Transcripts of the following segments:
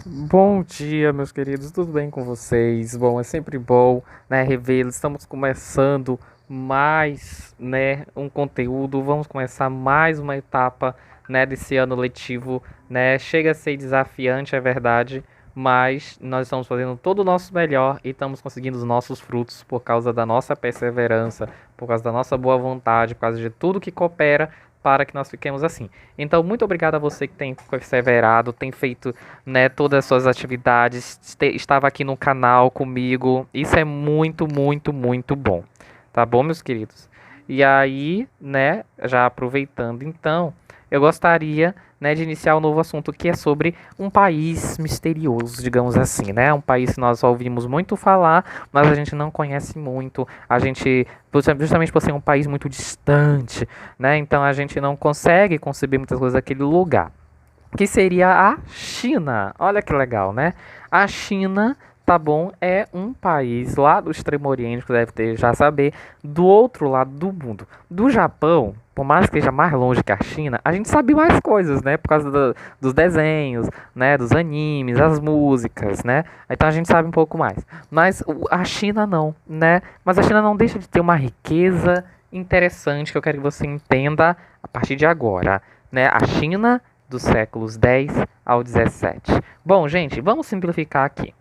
Bom dia, meus queridos, tudo bem com vocês? Bom, é sempre bom, né, revê-los. Estamos começando mais, né, um conteúdo. Vamos começar mais uma etapa, né, desse ano letivo, né? Chega a ser desafiante, é verdade, mas nós estamos fazendo todo o nosso melhor e estamos conseguindo os nossos frutos por causa da nossa perseverança, por causa da nossa boa vontade, por causa de tudo que coopera para que nós fiquemos assim. Então, muito obrigado a você que tem perseverado, tem feito, né, todas as suas atividades, estava aqui no canal comigo. Isso é muito, muito, muito bom. Tá bom, meus queridos? E aí, né, já aproveitando então, eu gostaria, né, de iniciar um novo assunto que é sobre um país misterioso, digamos assim, né? Um país que nós ouvimos muito falar, mas a gente não conhece muito. A gente, justamente por ser um país muito distante, né? Então a gente não consegue conceber muitas coisas daquele lugar, que seria a China. Olha que legal, né? A China, tá bom, é um país lá do Extremo Oriente, que deve ter já saber, do outro lado do mundo. Do Japão, por mais que esteja mais longe que a China, a gente sabe mais coisas, né? Por causa dos desenhos, né? Dos animes, as músicas, né? Então a gente sabe um pouco mais. Mas a China não, né? Mas a China não deixa de ter uma riqueza interessante que eu quero que você entenda a partir de agora, né? A China dos séculos 10 ao 17. Bom, gente, vamos simplificar aqui.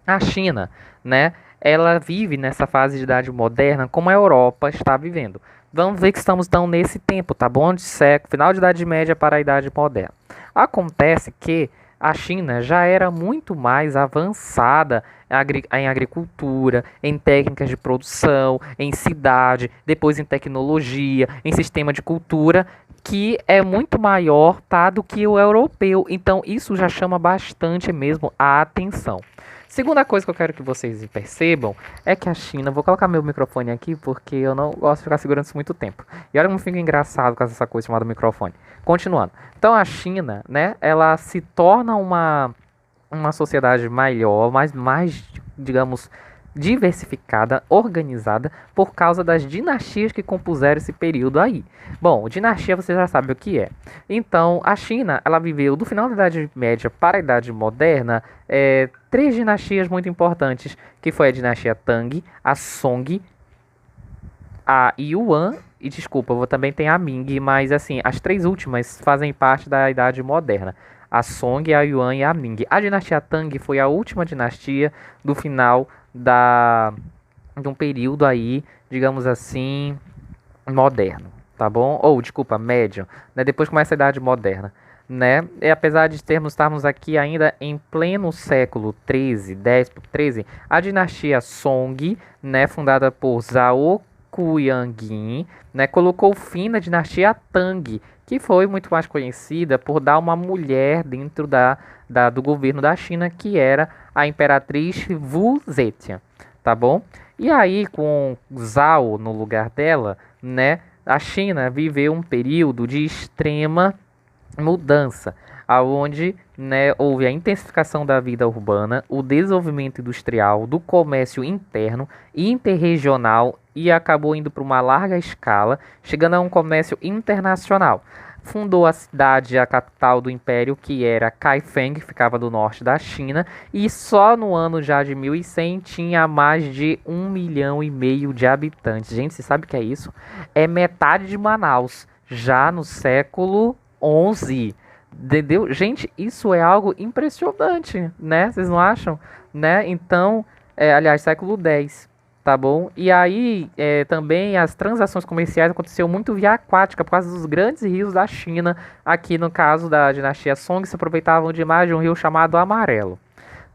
A China, né, ela vive nessa fase de idade moderna como a Europa está vivendo. Vamos ver que estamos então nesse tempo, tá bom? De século, final de Idade Média para a Idade Moderna. Acontece que a China já era muito mais avançada em agricultura, em técnicas de produção, em cidade, depois em tecnologia, em sistema de cultura, que é muito maior, tá, do que o europeu. Então isso já chama bastante mesmo a atenção. Segunda coisa que eu quero que vocês percebam é que a China, vou colocar meu microfone aqui porque eu não gosto de ficar segurando isso muito tempo. E olha como fica engraçado com essa coisa chamada microfone. Continuando. Então a China, né, ela se torna uma sociedade maior, mais, digamos, diversificada, organizada, por causa das dinastias que compuseram esse período aí. Bom, dinastia você já sabe o que é. Então, a China, ela viveu do final da Idade Média para a Idade Moderna, três dinastias muito importantes, que foi a dinastia Tang, a Song, a Yuan e, desculpa, também tem a Ming, mas assim, as três últimas fazem parte da Idade Moderna. A Song, a Yuan e a Ming. A dinastia Tang foi a última dinastia do final de um período aí, digamos assim, moderno, tá bom? Ou, desculpa, médio, né? Depois começa a Idade Moderna, né? E apesar de estarmos aqui ainda em pleno século 13, 10 por 13, a dinastia Song, né, fundada por Zhao Kuiyangin, né, colocou fim na dinastia Tang, que foi muito mais conhecida por dar uma mulher dentro do governo da China, que era a imperatriz Wu Zetian, tá bom? E aí, com Zhao no lugar dela, né, a China viveu um período de extrema mudança, aonde, né, houve a intensificação da vida urbana, o desenvolvimento industrial, do comércio interno, interregional e acabou indo para uma larga escala, chegando a um comércio internacional. Fundou a cidade, a capital do império, que era Kaifeng, que ficava do norte da China, e só no ano já de 1100 tinha mais de 1,5 milhão de habitantes. Gente, você sabe o que é isso? É metade de Manaus, já no século 11. Entendeu? Gente, isso é algo impressionante, né? Vocês não acham? Né? Então, aliás, século 10, tá bom? E aí, também as transações comerciais aconteceram muito via aquática, por causa dos grandes rios da China. Aqui no caso da dinastia Song, se aproveitavam demais de um rio chamado Amarelo.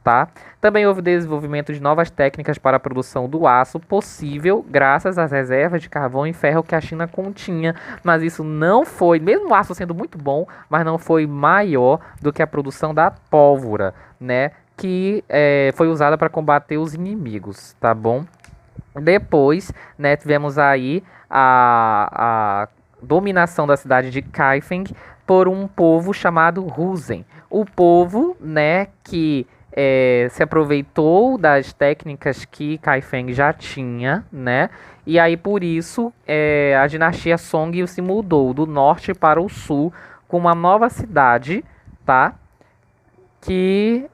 Tá? Também houve desenvolvimento de novas técnicas para a produção do aço, possível graças às reservas de carvão e ferro que a China continha, mas isso não foi, mesmo o aço sendo muito bom, mas não foi maior do que a produção da pólvora, né? Que foi usada para combater os inimigos, tá bom? Depois, né, tivemos aí a dominação da cidade de Kaifeng por um povo chamado Huzen. O povo, né, que se aproveitou das técnicas que Kaifeng já tinha, né? E aí por isso a dinastia Song se mudou do norte para o sul com uma nova cidade, tá? Que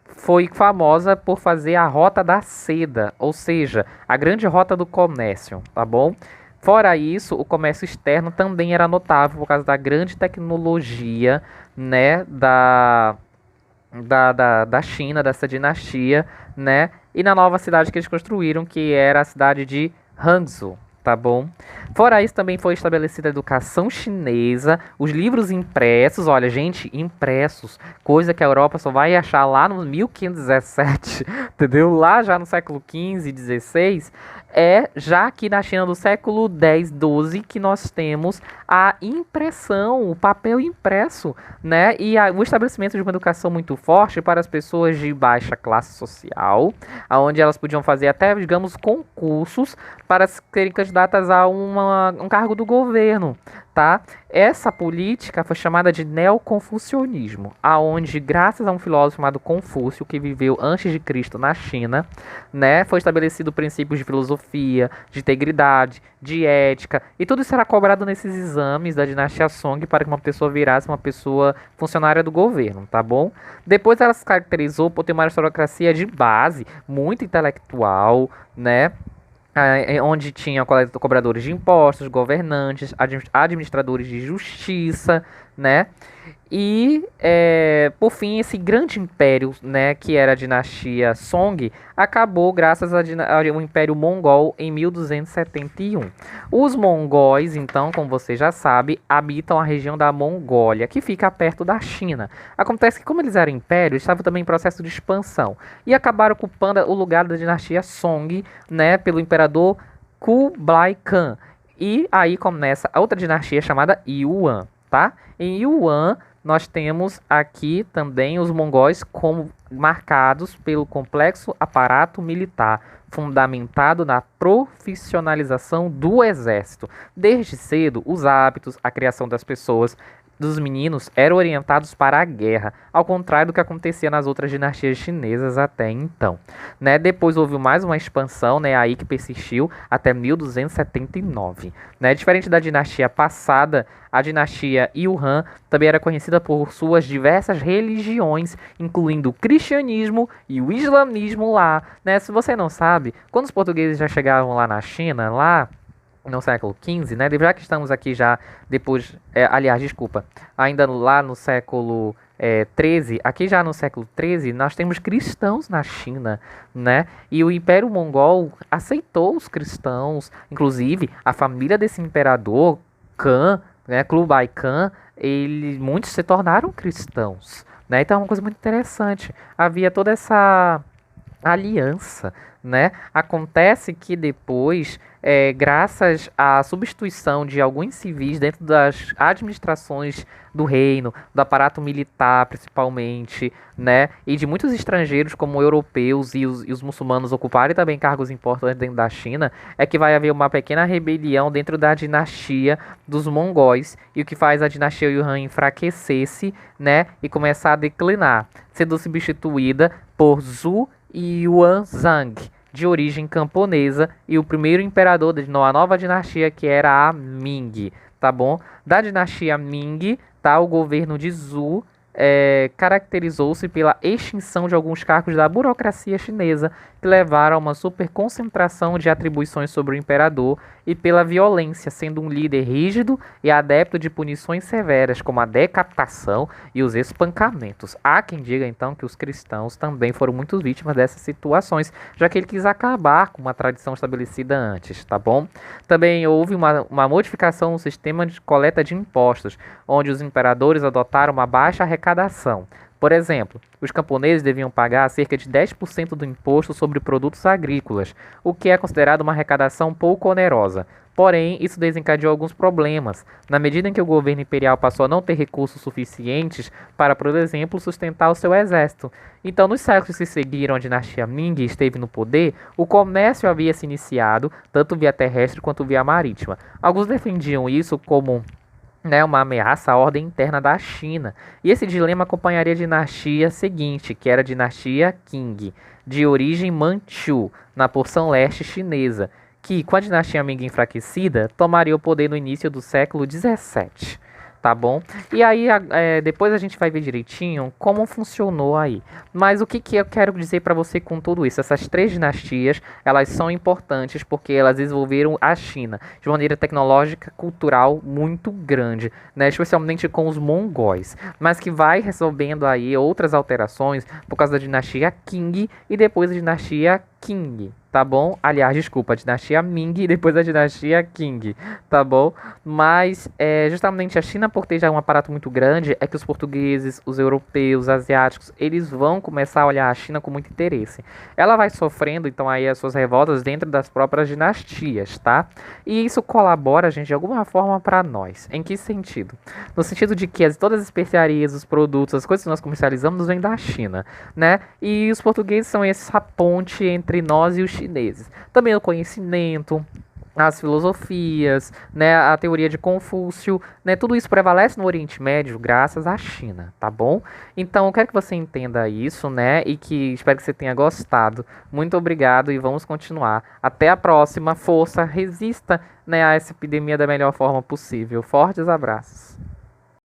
foi famosa por fazer a Rota da Seda, ou seja, a grande rota do comércio, tá bom? Fora isso, o comércio externo também era notável por causa da grande tecnologia, né, da China, dessa dinastia, né? E na nova cidade que eles construíram, que era a cidade de Hangzhou, tá bom? Fora isso, também foi estabelecida a educação chinesa, os livros impressos, olha, gente, impressos, coisa que a Europa só vai achar lá no 1517, entendeu? Lá já no século XV e XVI, já aqui na China do século X, XII, que nós temos a impressão, o papel impresso, né? E o estabelecimento de uma educação muito forte para as pessoas de baixa classe social, onde elas podiam fazer até, digamos, concursos para serem candidatas a um cargo do governo, tá? Essa política foi chamada de neoconfucionismo, aonde, graças a um filósofo chamado Confúcio, que viveu antes de Cristo na China, né, foi estabelecido princípios de filosofia, de integridade, de ética, e tudo isso era cobrado nesses exames da dinastia Song para que uma pessoa virasse uma pessoa funcionária do governo, tá bom? Depois ela se caracterizou por ter uma aristocracia de base, muito intelectual, né? Onde tinha cobradores de impostos, governantes, administradores de justiça, né? E, por fim, esse grande império, né, que era a dinastia Song, acabou graças ao Império Mongol em 1271. Os mongóis, então, como você já sabe, habitam a região da Mongólia, que fica perto da China. Acontece que, como eles eram império, eles estavam também em processo de expansão e acabaram ocupando o lugar da dinastia Song, né, pelo imperador Kublai Khan. E aí começa a outra dinastia chamada Yuan, tá? Em Yuan, nós temos aqui também os mongóis como marcados pelo complexo aparato militar, fundamentado na profissionalização do exército. Desde cedo, os hábitos, a criação das pessoas, dos meninos, eram orientados para a guerra, ao contrário do que acontecia nas outras dinastias chinesas até então, né? Depois houve mais uma expansão, né, aí que persistiu até 1279, né? Diferente da dinastia passada, a dinastia Yuan também era conhecida por suas diversas religiões, incluindo o cristianismo e o islamismo lá, né? Se você não sabe, quando os portugueses já chegavam lá na China, lá no século XV, né? Já que estamos aqui já depois, aliás, desculpa, ainda lá no século XIII, aqui já no século XIII, nós temos cristãos na China, né? E o Império Mongol aceitou os cristãos, inclusive a família desse imperador, Khan, né? Kublai Khan, muitos se tornaram cristãos, né? Então é uma coisa muito interessante. Havia toda essa aliança, né? Acontece que depois, graças à substituição de alguns civis dentro das administrações do reino, do aparato militar principalmente, né? E de muitos estrangeiros como europeus e os muçulmanos ocuparem também cargos importantes dentro da China, é que vai haver uma pequena rebelião dentro da dinastia dos mongóis, e o que faz a dinastia Yuan enfraquecer-se, né? E começar a declinar, sendo substituída por Zhu Yuanzhang, de origem camponesa, e o primeiro imperador de uma nova dinastia, que era a Ming, tá bom? Da dinastia Ming, tá, o governo de Zhu caracterizou-se pela extinção de alguns cargos da burocracia chinesa, que levaram a uma superconcentração de atribuições sobre o imperador, e pela violência, sendo um líder rígido e adepto de punições severas, como a decapitação e os espancamentos. Há quem diga, então, que os cristãos também foram muito vítimas dessas situações, já que ele quis acabar com uma tradição estabelecida antes, tá bom? Também houve uma modificação no sistema de coleta de impostos, onde os imperadores adotaram uma baixa arrecadação. Por exemplo, os camponeses deviam pagar cerca de 10% do imposto sobre produtos agrícolas, o que é considerado uma arrecadação pouco onerosa. Porém, isso desencadeou alguns problemas, na medida em que o governo imperial passou a não ter recursos suficientes para, por exemplo, sustentar o seu exército. Então, nos séculos que seguiram a dinastia Ming esteve no poder, o comércio havia se iniciado, tanto via terrestre quanto via marítima. Alguns defendiam isso como uma ameaça à ordem interna da China. E esse dilema acompanharia a dinastia seguinte, que era a dinastia Qing, de origem Manchu, na porção leste chinesa, que, com a dinastia Ming enfraquecida, tomaria o poder no início do século XVII. tá bom? E aí, depois a gente vai ver direitinho como funcionou aí. Mas o que que eu quero dizer para você com tudo isso? Essas três dinastias, elas são importantes porque elas desenvolveram a China de maneira tecnológica, cultural muito grande, né? Especialmente com os mongóis, mas que vai resolvendo aí outras alterações por causa da dinastia Qing e depois da dinastia Qing, tá bom? Aliás, desculpa, a dinastia Ming e depois a dinastia Qing, tá bom? Mas justamente a China, por ter já um aparato muito grande, é que os portugueses, os europeus, os asiáticos, eles vão começar a olhar a China com muito interesse. Ela vai sofrendo, então, aí as suas revoltas dentro das próprias dinastias, tá? E isso colabora, gente, de alguma forma para nós. Em que sentido? No sentido de que todas as especiarias, os produtos, as coisas que nós comercializamos vêm da China, né? E os portugueses são essa ponte entre nós e os chineses. Também o conhecimento, as filosofias, né, a teoria de Confúcio, né, tudo isso prevalece no Oriente Médio graças à China, tá bom? Então, eu quero que você entenda isso, né, e que espero que você tenha gostado. Muito obrigado e vamos continuar. Até a próxima. Força, resista, né, a essa epidemia da melhor forma possível. Fortes abraços.